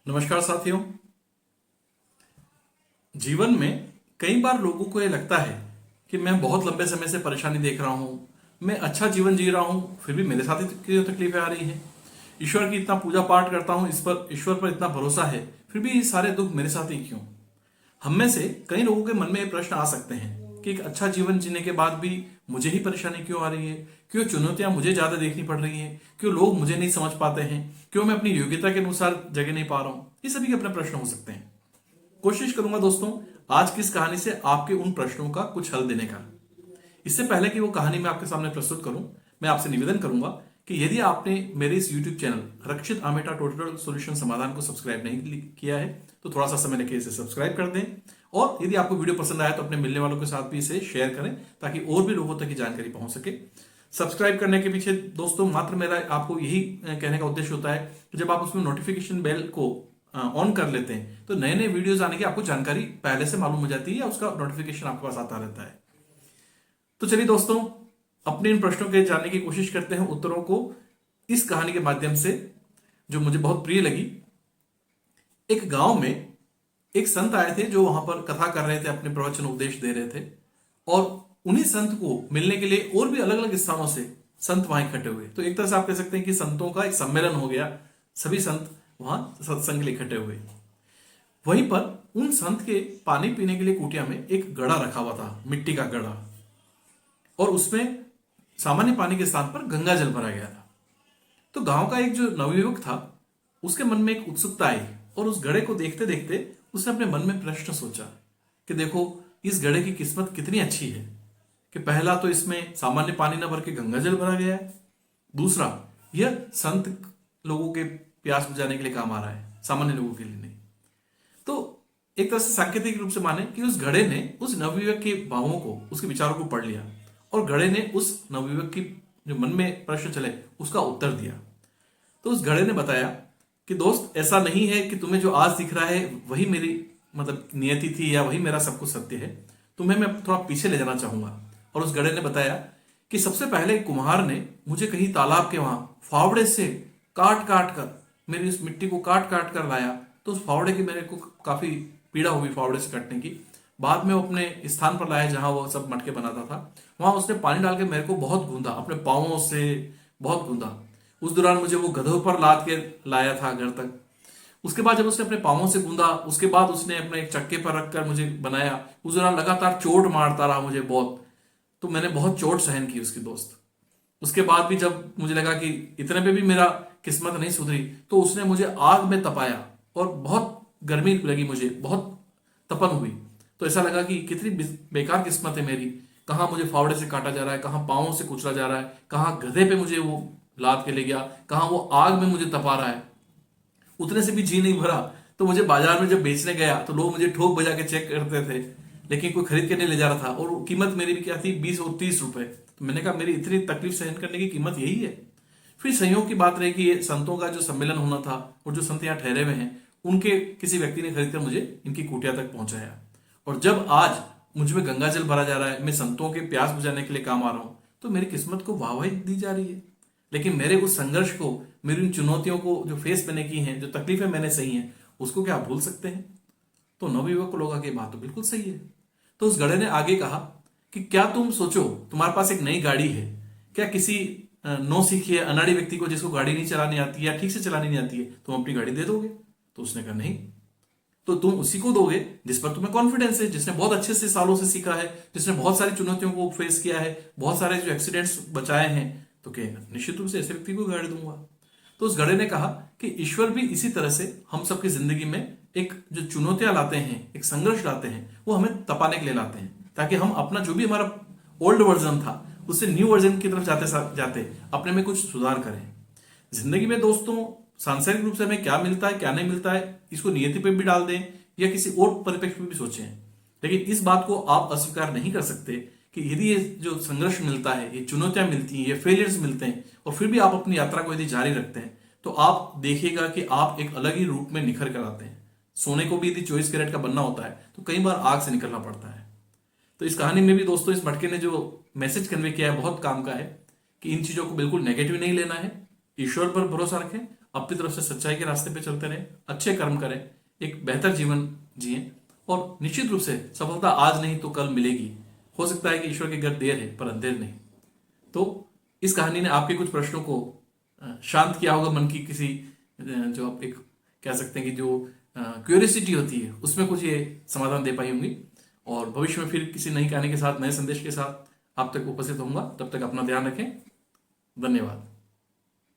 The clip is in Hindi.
नमस्कार साथियों। जीवन में कई बार लोगों को ये लगता है कि मैं बहुत लंबे समय से परेशानी देख रहा हूं, मैं अच्छा जीवन जी रहा हूं, फिर भी मेरे साथ ही क्यों तकलीफें आ रही हैं। ईश्वर की इतना पूजा पाठ करता हूं, इस पर ईश्वर पर इतना भरोसा है, फिर भी ये सारे दुख मेरे साथ ही क्यों। हम में से कई लोगों के मन में ये प्रश्न आ सकते हैं कि एक अच्छा जीवन जीने के बाद भी मुझे ही परेशानी क्यों आ रही है, क्यों चुनौतियां मुझे ज्यादा देखनी पड़ रही हैं, क्यों लोग मुझे नहीं समझ पाते हैं, क्यों मैं अपनी योग्यता के अनुसार जगह नहीं पा रहा हूं। ये सभी के अपने प्रश्न हो सकते हैं। कोशिश करूंगा दोस्तों आज की इस कहानी से आपके उन प्रश्नों का कुछ हल देने का। इससे पहले कि वो कहानी मैं आपके सामने प्रस्तुत करूं, मैं आपसे निवेदन करूंगा कि यदि आपने मेरे इस YouTube चैनल रक्षित आमेटा टोटल सॉल्यूशन समाधान को सब्सक्राइब नहीं किया है तो थोड़ा सा समय लेके इसे सब्सक्राइब कर दें, और यदि आपको वीडियो पसंद आया तो अपने मिलने वालों के साथ भी इसे शेयर करें ताकि और भी लोगों तक की जानकारी पहुंच सके। सब्सक्राइब करने के पीछे दोस्तों मात्र मेरा आपको यही कहने का उद्देश्य होता है कि जब आप उसमें नोटिफिकेशन बेल को ऑन कर लेते हैं तो नए नए वीडियोस आने की आपको जानकारी पहले से मालूम हो जाती है या उसका नोटिफिकेशन आपके पास आता रहता है। तो चलिए दोस्तों, अपने इन प्रश्नों के जानने की कोशिश करते हैं उत्तरों को इस कहानी के माध्यम से जो मुझे बहुत प्रिय लगी। एक गांव में एक संत आए थे जो वहां पर कथा कर रहे थे, अपने प्रवचन उपदेश दे रहे थे, और उन्हीं संत को मिलने के लिए और भी अलग अलग स्थानों से संत वहां इकट्ठे हुए। तो एक तरह से आप कह सकते हैं कि संतों का एक सम्मेलन हो गया, सभी संत वहां सत्संग के लिए इकट्ठे हुए। वहीं पर उन संत के पानी पीने के लिए कुटिया में एक घड़ा रखा हुआ था, मिट्टी का घड़ा, और उसमें सामान्य पानी के स्थान पर गंगा जल भरा गया था। तो गांव का एक जो नवयुवक था उसके मन में एक उत्सुकता आई, और उस घड़े को देखते देखते उसने अपने मन में प्रश्न सोचा कि देखो इस घड़े की किस्मत कितनी अच्छी है कि पहला तो इसमें सामान्य पानी न भर के गंगा जल भरा गया है, दूसरा यह संत लोगों के प्यास बुझाने के लिए काम आ रहा है, सामान्य लोगों के लिए नहीं। तो एक तरह से सांकेतिक रूप से माने कि उस घड़े ने उस नवयुवक के भावों को, उसके विचारों को पढ़ लिया, और घड़े ने उस नवयुवक की जो मन में प्रश्न चले उसका उत्तर दिया। तो उस घड़े ने बताया कि दोस्त, ऐसा नहीं है कि तुम्हें जो आज दिख रहा है वही मेरी नियति थी या वही मेरा सब कुछ सत्य है। तुम्हें मैं थोड़ा पीछे ले जाना चाहूंगा। और उस घड़े ने बताया कि सबसे पहले कुम्हार ने मुझे कहीं तालाब के वहां फावड़े से काट काट कर, मेरी उस मिट्टी को काट काट कर लाया। तो उस फावड़े की मेरे को काफी पीड़ा हुई फावड़े से कटने की। बाद में वो अपने स्थान पर लाया जहां वो सब मटके बनाता था, वहां उसने पानी डाल के मेरे को बहुत गूंदा, अपने पांवों से बहुत गूंदा। उस दौरान मुझे वो गधों पर लाद के लाया था घर तक। उसके बाद जब उसने अपने पांवों से गूंदा, उसके बाद उसने अपने एक चक्के पर रखकर मुझे बनाया। उस दौरान लगातार चोट मारता रहा मुझे बहुत, तो मैंने बहुत चोट सहन की उसकी दोस्त। उसके बाद भी जब मुझे लगा कि इतने पे भी मेरा किस्मत नहीं सुधरी, तो उसने मुझे आग में तपाया और बहुत गर्मी लगी, मुझे बहुत तपन हुई। तो ऐसा लगा कि कितनी बेकार किस्मत है मेरी, कहाँ मुझे फावड़े से काटा जा रहा है, कहाँ पांवों से कुचला जा रहा है, कहाँ गधे पे मुझे वो लाद के ले गया, कहाँ वो आग में मुझे तपा रहा है। उतने से भी जी नहीं भरा तो मुझे बाजार में जब बेचने गया तो लोग मुझे ठोक बजा के चेक करते थे, लेकिन कोई खरीद के नहीं ले जा रहा था, और कीमत मेरी भी क्या थी, 20 और 30 रुपए। तो मैंने कहा मेरी इतनी तकलीफ सहन करने की कीमत यही है। फिर संयोग की बात रही कि ये संतों का जो सम्मेलन होना था और जो संत यहाँ ठहरे हुए हैं उनके किसी व्यक्ति ने खरीदकर मुझे इनकी कुटिया तक पहुंचाया। और जब आज मुझ में गंगा जल भरा जा रहा है, मैं संतों के प्यास बुझाने के लिए काम आ रहा हूं, तो मेरी किस्मत को वाहवाही दी जा रही है। लेकिन मेरे उस संघर्ष को, मेरी उन चुनौतियों को जो फेस मैंने की हैं, जो तकलीफें मैंने सही हैं, उसको क्या आप भूल सकते हैं। तो नवयुवक को लगा कि बात तो बिल्कुल सही है। तो उस घड़े ने आगे कहा कि क्या तुम सोचो, तुम्हारे पास एक नई गाड़ी है, क्या किसी नौ सीखिए अनाड़ी व्यक्ति को जिसको गाड़ी नहीं चलानी आती या ठीक से चलानी नहीं आती है तुम अपनी गाड़ी दे दोगे? तो उसने कहा नहीं। तो तुम उसी को दोगे जिस पर तुम्हें कॉन्फिडेंस है, जिसने बहुत अच्छे से सालों से सीखा है, जिसने बहुत सारी चुनौतियों को फेस किया है, बहुत सारे जो एक्सीडेंट्स बचाए हैं। तो क्या निश्चित रूप से ऐसे व्यक्ति को गाड़ी दूंगा। तो उस घड़े ने कहा कि ईश्वर भी इसी तरह से हम सबकी जिंदगी में एक जो चुनौतियां लाते हैं, एक संघर्ष लाते हैं, वो हमें तपाने के लिए लाते हैं, ताकि हम अपना जो भी हमारा ओल्ड वर्जन था उससे न्यू वर्जन की तरफ जाते जाते अपने में कुछ सुधार करें। जिंदगी में दोस्तों सांसारिक रूप से हमें क्या मिलता है क्या नहीं मिलता है, इसको नियति पे भी डाल दें या किसी और परिप्रेक्ष्य में भी सोचें, लेकिन इस बात को आप अस्वीकार नहीं कर सकते कि यदि ये जो संघर्ष मिलता है, ये चुनौतियां मिलती हैं, ये फेलियर्स मिलते हैं, और फिर भी आप अपनी यात्रा को यदि जारी रखते हैं, तो आप देखिएगा कि आप एक अलग ही रूप में निखर कर आते हैं। सोने को भी यदि 24 कैरेट का बनना होता है तो कई बार आग से निकलना पड़ता है। तो इस कहानी में भी दोस्तों इस मटके ने जो मैसेज कन्वे किया है बहुत काम का है कि इन चीजों को बिल्कुल नेगेटिव नहीं लेना है, ईश्वर पर भरोसा रखें, अपनी तरफ से सच्चाई के रास्ते पे चलते रहें, अच्छे कर्म करें, एक बेहतर जीवन जिएं, और निश्चित रूप से सफलता आज नहीं तो कल मिलेगी। हो सकता है कि ईश्वर के घर देर है पर अंधेर नहीं। तो इस कहानी ने आपके कुछ प्रश्नों को शांत किया होगा, मन की किसी जो आप एक कह सकते हैं कि जो क्यूरियोसिटी होती है उसमें कुछ ये समाधान दे पाई होंगी। और भविष्य में फिर किसी नई कहानी के साथ, नए संदेश के साथ आप तक उपस्थित होऊंगा। तब तक अपना ध्यान रखें। धन्यवाद।